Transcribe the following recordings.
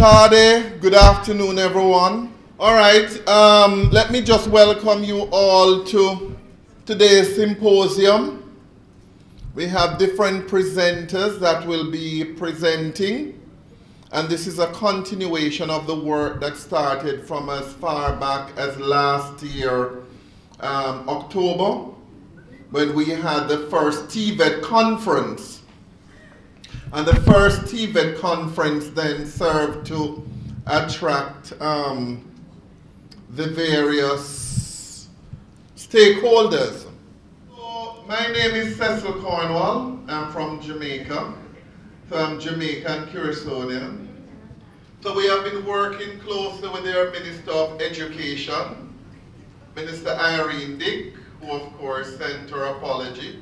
tarde, good afternoon everyone. All right, let me just welcome you all to today's symposium. We have different presenters that will be presenting, and this is a continuation of the work that started from as far back as last year, October, when we had the first TVET conference. And the first TVET conference then served to attract the various stakeholders. So my name is Cecil Cornwall. I'm from Jamaica. So I'm Jamaican Kòrsouian. So we have been working closely with their Minister of Education, Minister Irene Dick, who of course sent her apology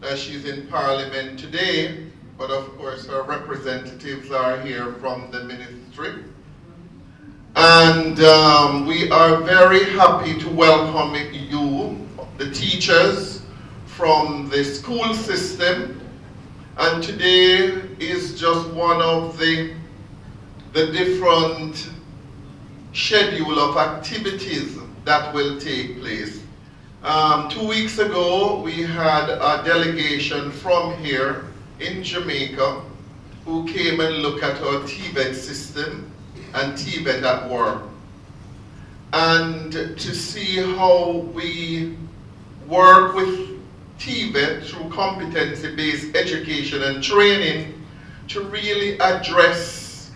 that she's in Parliament today. But of course, our representatives are here from the ministry. And we are very happy to welcome you, the teachers from the school system. And today is just one of the different schedule of activities that will take place. 2 weeks ago, we had a delegation from here in Jamaica who came and looked at our TVET system and TVET at work, and to see how we work with TVET through competency-based education and training to really address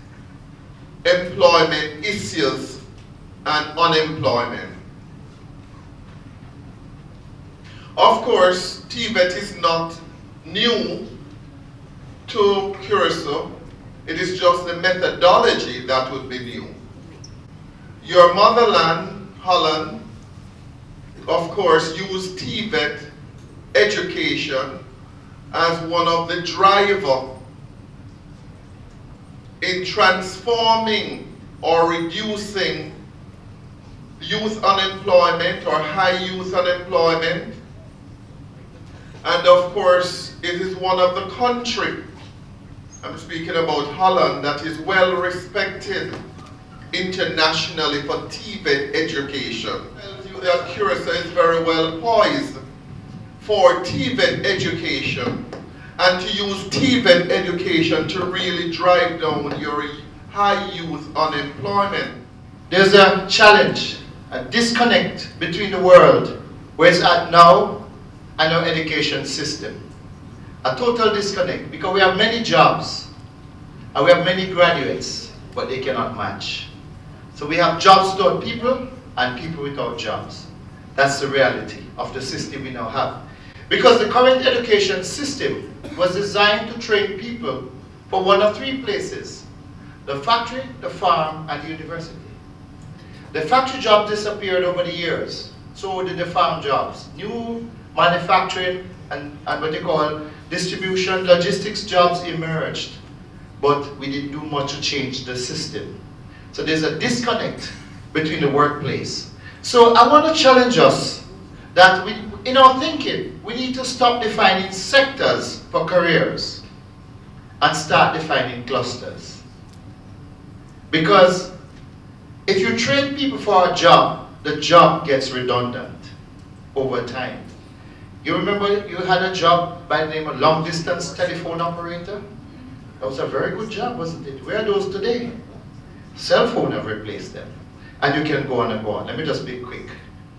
employment issues and unemployment. Of course, TVET is not new to Kòrsou. It is just the methodology that would be new. Your motherland, Holland, of course, used TVET education as one of the drivers in transforming or reducing youth unemployment or high youth unemployment. And of course, it is one of the countries, I'm speaking about Holland, that is well respected internationally for TVET education. It tells you that Kòrsou is very well poised for TVET education and to use TVET education to really drive down your high youth unemployment. There's a challenge, a disconnect between the world where it's at now and our education system. A total disconnect, because we have many jobs and we have many graduates, but they cannot match. So we have jobs without people and people without jobs. That's the reality of the system we now have. Because the current education system was designed to train people for one of three places: the factory, the farm, and the university. The factory job disappeared over the years, so did the farm jobs. New manufacturing and what they call distribution, logistics jobs emerged, but we didn't do much to change the system. So there's a disconnect between the workplace. So I want to challenge us that in our thinking, we need to stop defining sectors for careers and start defining clusters. Because if you train people for a job, the job gets redundant over time. You remember you had a job by the name of long distance telephone operator? That was a very good job, wasn't it? Where are those today? Cell phone have replaced them. And you can go on and go on. Let me just be quick.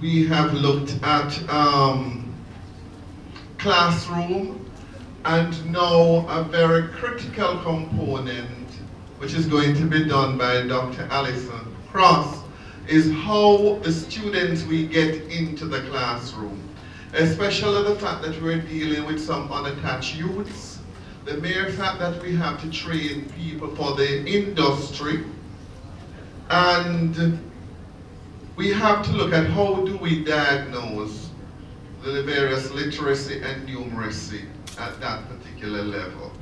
We have looked at classroom, and now a very critical component, which is going to be done by Dr. Alison Cross, is how the students we get into the classroom. Especially the fact that we're dealing with some unattached youths, the mere fact that we have to train people for the industry, and we have to look at how do we diagnose the various literacy and numeracy at that particular level.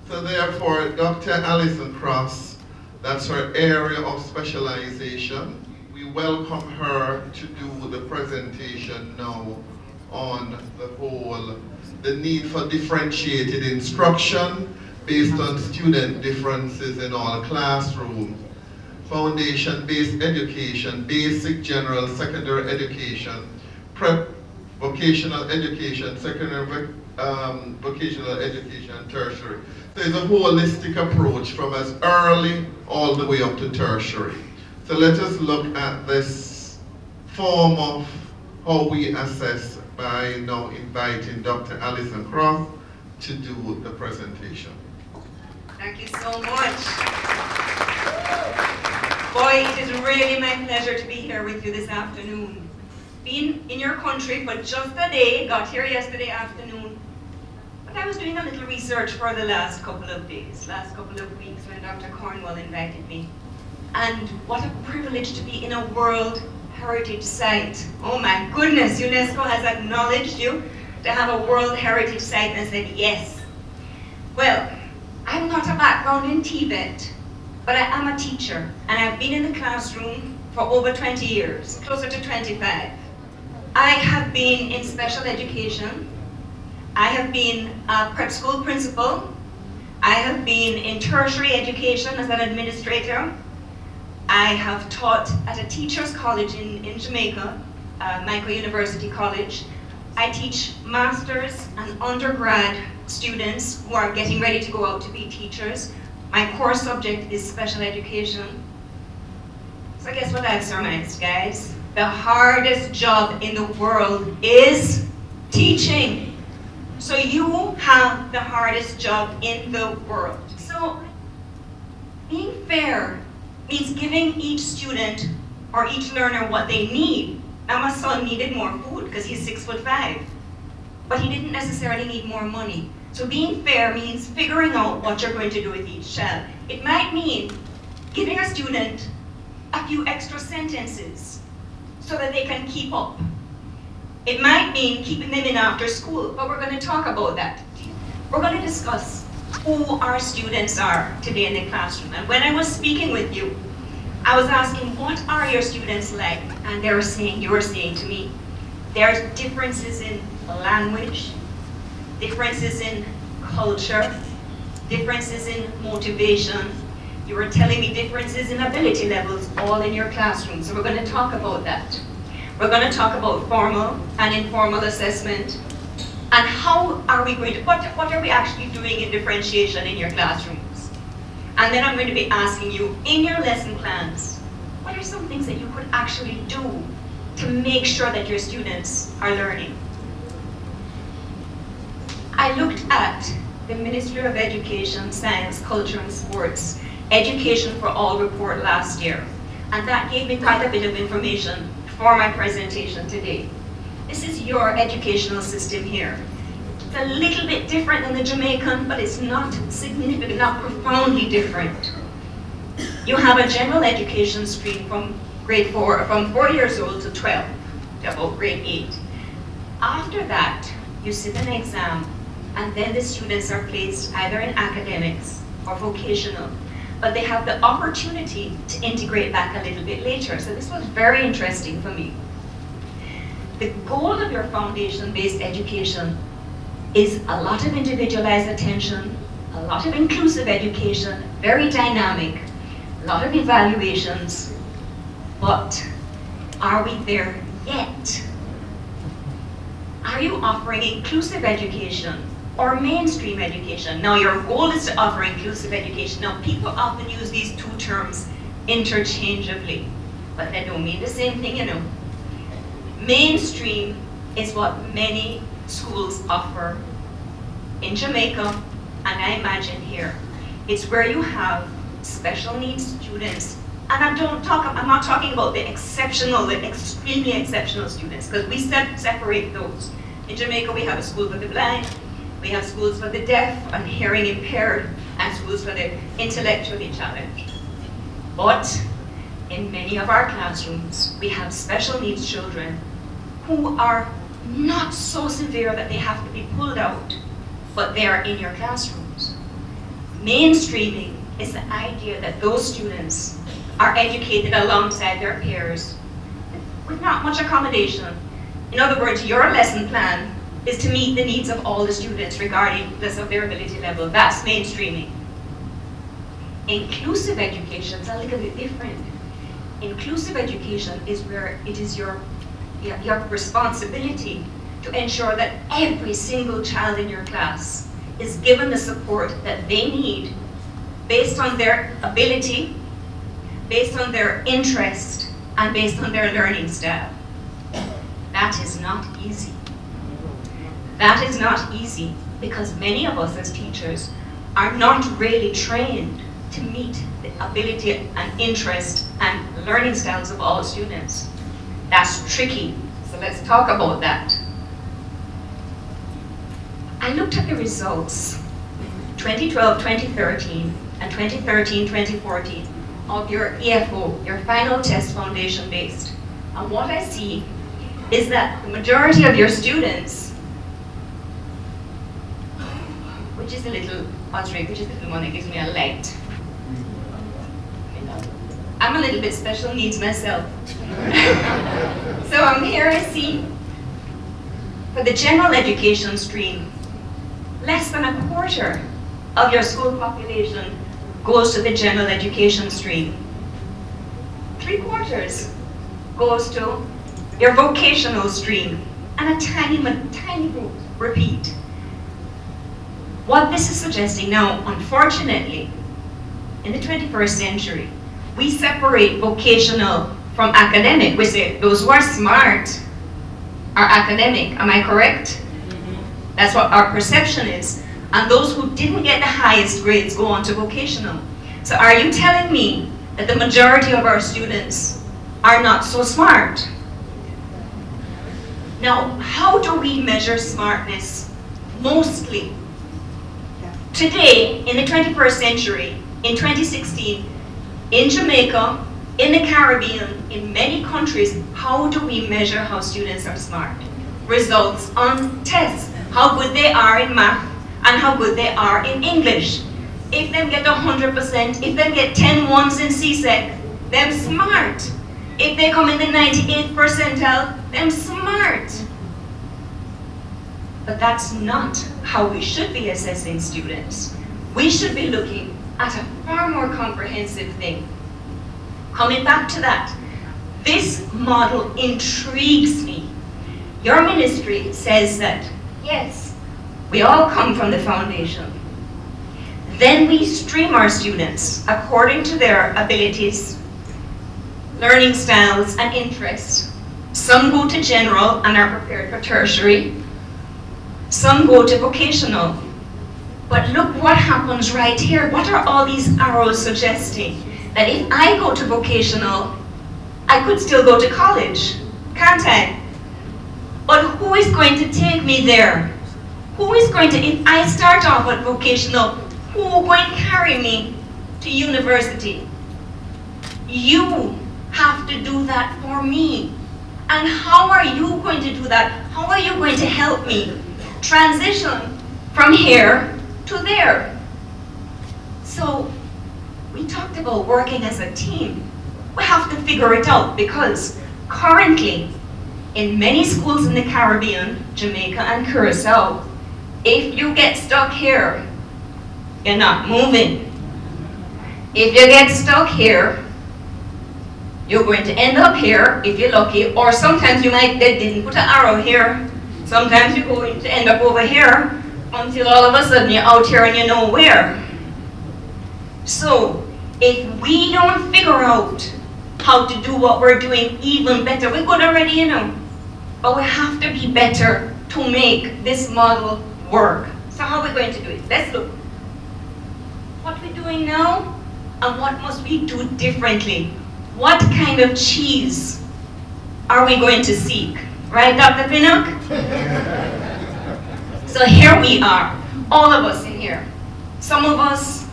So therefore, Dr. Alison Cross, that's her area of specialization. We welcome her to do the presentation now on the whole, the need for differentiated instruction based on student differences in all classrooms. Foundation-based education, basic general secondary education, prep vocational education, secondary vocational education, tertiary. So it's a holistic approach from as early all the way up to tertiary. So let us look at this form of how we assess by now inviting Dr. Alison Croft to do the presentation. Thank you so much. Boy, it is really my pleasure to be here with you this afternoon. Been in your country for just a day, got here yesterday afternoon. But I was doing a little research for the last couple of days, last couple of weeks when Dr. Cornwall invited me. And what a privilege to be in a World Heritage Site. Oh my goodness, UNESCO has acknowledged you to have a World Heritage Site, and I said yes. Well, I'm not a background in TVET, but I am a teacher, and I've been in the classroom for over 20 years, closer to 25. I have been in special education. I have been a prep school principal. I have been in tertiary education as an administrator. I have taught at a teacher's college in Jamaica, Michael University College. I teach masters and undergrad students who are getting ready to go out to be teachers. My core subject is special education. So guess what I've surmised, guys? The hardest job in the world is teaching. So you have the hardest job in the world. So being fair means giving each student or each learner what they need. Now my son needed more food because he's 6'5", but he didn't necessarily need more money. So being fair means figuring out what you're going to do with each child. It might mean giving a student a few extra sentences so that they can keep up. It might mean keeping them in after school, but we're going to talk about that. We're going to discuss who our students are today in the classroom. And when I was speaking with you, I was asking, what are your students like? And they were saying, you were saying to me, there's differences in language, differences in culture, differences in motivation. You were telling me differences in ability levels all in your classroom. So we're going to talk about that. We're going to talk about formal and informal assessment and how are we going to, what are we actually doing in differentiation in your classrooms? And then I'm going to be asking you, in your lesson plans, what are some things that you could actually do to make sure that your students are learning? I looked at the Ministry of Education, Science, Culture and Sports Education for All report last year, and that gave me quite a bit of information for my presentation today. This is your educational system here. It's a little bit different than the Jamaican, but it's not significant, not profoundly different. You have a general education stream from grade 4, from 4 years old to 12, to about grade 8. After that, you sit an exam, and then the students are placed either in academics or vocational, but they have the opportunity to integrate back a little bit later. So this was very interesting for me. The goal of your foundation-based education is a lot of individualized attention, a lot of inclusive education, very dynamic, a lot of evaluations, but are we there yet? Are you offering inclusive education or mainstream education? Now your goal is to offer inclusive education. Now people often use these two terms interchangeably, but they don't mean the same thing, you know. Mainstream is what many schools offer in Jamaica, and I imagine here. It's where you have special needs students, and I'm not talking about the exceptional, the extremely exceptional students, because we separate those. In Jamaica, we have a school for the blind, we have schools for the deaf and hearing impaired, and schools for the intellectually challenged. But in many of our classrooms, we have special needs children who are not so severe that they have to be pulled out, but they are in your classrooms. Mainstreaming is the idea that those students are educated alongside their peers with not much accommodation. In other words, your lesson plan is to meet the needs of all the students regardless of their ability level. That's mainstreaming. Inclusive education is a little bit different. Inclusive education is where it is your responsibility to ensure that every single child in your class is given the support that they need based on their ability, based on their interest, and based on their learning style. That is not easy. That is not easy because many of us as teachers are not really trained to meet the ability and interest and learning styles of all students. That's tricky, so let's talk about that. I looked at the results, 2012, 2013, and 2013, 2014, of your EFO, your final test foundation based. And what I see is that the majority of your students, which is the little one that gives me a light. I'm a little bit special needs myself. So here I see, for the general education stream, less than a quarter of your school population goes to the general education stream. 3/4 goes to your vocational stream, and a tiny group repeat. What this is suggesting now, unfortunately, in the 21st century, we separate vocational from academic. We say those who are smart are academic. Am I correct? That's what our perception is. And those who didn't get the highest grades go on to vocational. So are you telling me that the majority of our students are not so smart? Now, how do we measure smartness? Mostly. Today, in the 21st century, in 2016, in Jamaica, in the Caribbean, in many countries, how do we measure how students are smart? Results on tests, how good they are in math and how good they are in English. If them get 100%, if them get 10 ones in CSEC, them smart. If they come in the 98th percentile, them smart. But that's not how we should be assessing students. We should be looking at a far more comprehensive thing. Coming back to that, this model intrigues me. Your ministry says that, yes, we all come from the foundation. Then we stream our students according to their abilities, learning styles, and interests. Some go to general and are prepared for tertiary. Some go to vocational. But look what happens right here. What are all these arrows suggesting? That if I go to vocational, I could still go to college, can't I? But who is going to take me there? Who is going to, if I start off at vocational, who is going to carry me to university? You have to do that for me. And how are you going to do that? How are you going to help me transition from here to there? So we talked about working as a team. We have to figure it out because currently in many schools in the Caribbean, Jamaica and Curaçao, if you get stuck here, you're not moving. If you get stuck here, you're going to end up here if you're lucky, or sometimes you might, they didn't put an arrow here. Sometimes you're going to end up over here until all of a sudden you're out here and you're nowhere. So if we don't figure out how to do what we're doing even better, we're good already, you know, but we have to be better to make this model work. So how are we going to do it? Let's look. What we're doing now and what must we do differently? What kind of cheese are we going to seek? Right, Dr. Pinnock? So here we are, all of us in here. Some of us,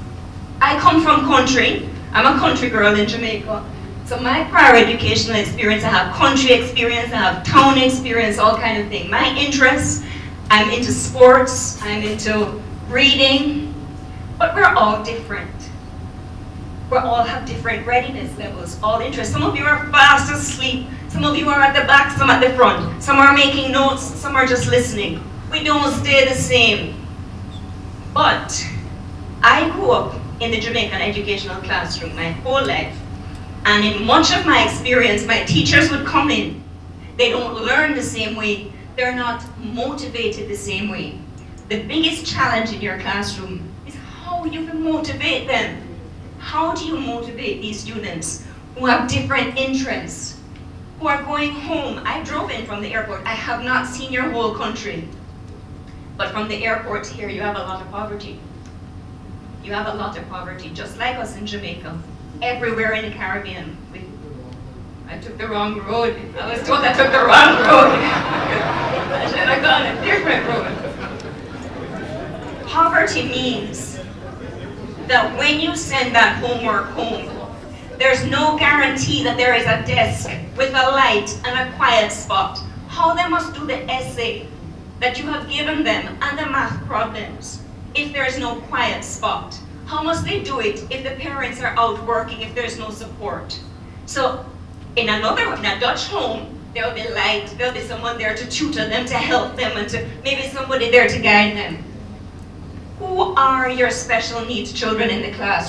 I come from country. I'm a country girl in Jamaica. So my prior educational experience, I have country experience, I have town experience, all kind of thing. My interests, I'm into sports, I'm into reading, but we're all different. We all have different readiness levels, all interests. Some of you are fast asleep, some of you are at the back, some at the front. Some are making notes, some are just listening. We don't stay the same. But I grew up in the Jamaican educational classroom my whole life. And in much of my experience, my teachers would come in. They don't learn the same way. They're not motivated the same way. The biggest challenge in your classroom is how you can motivate them. How do you motivate these students who have different interests, who are going home? I drove in from the airport. I have not seen your whole country. But from the airport here, you have a lot of poverty. You have a lot of poverty, just like us in Jamaica. Everywhere in the Caribbean. I took the wrong road. I was told I took the wrong road. I should have gone a different road. Poverty means that when you send that homework home, there's no guarantee that there is a desk with a light and a quiet spot. How they must do the essay that you have given them and the math problems if there is no quiet spot? How must they do it if the parents are out working, if there's no support? So in a Dutch home, there'll be light, there'll be someone there to tutor them, to help them, and to maybe somebody there to guide them. Who are your special needs children in the classroom?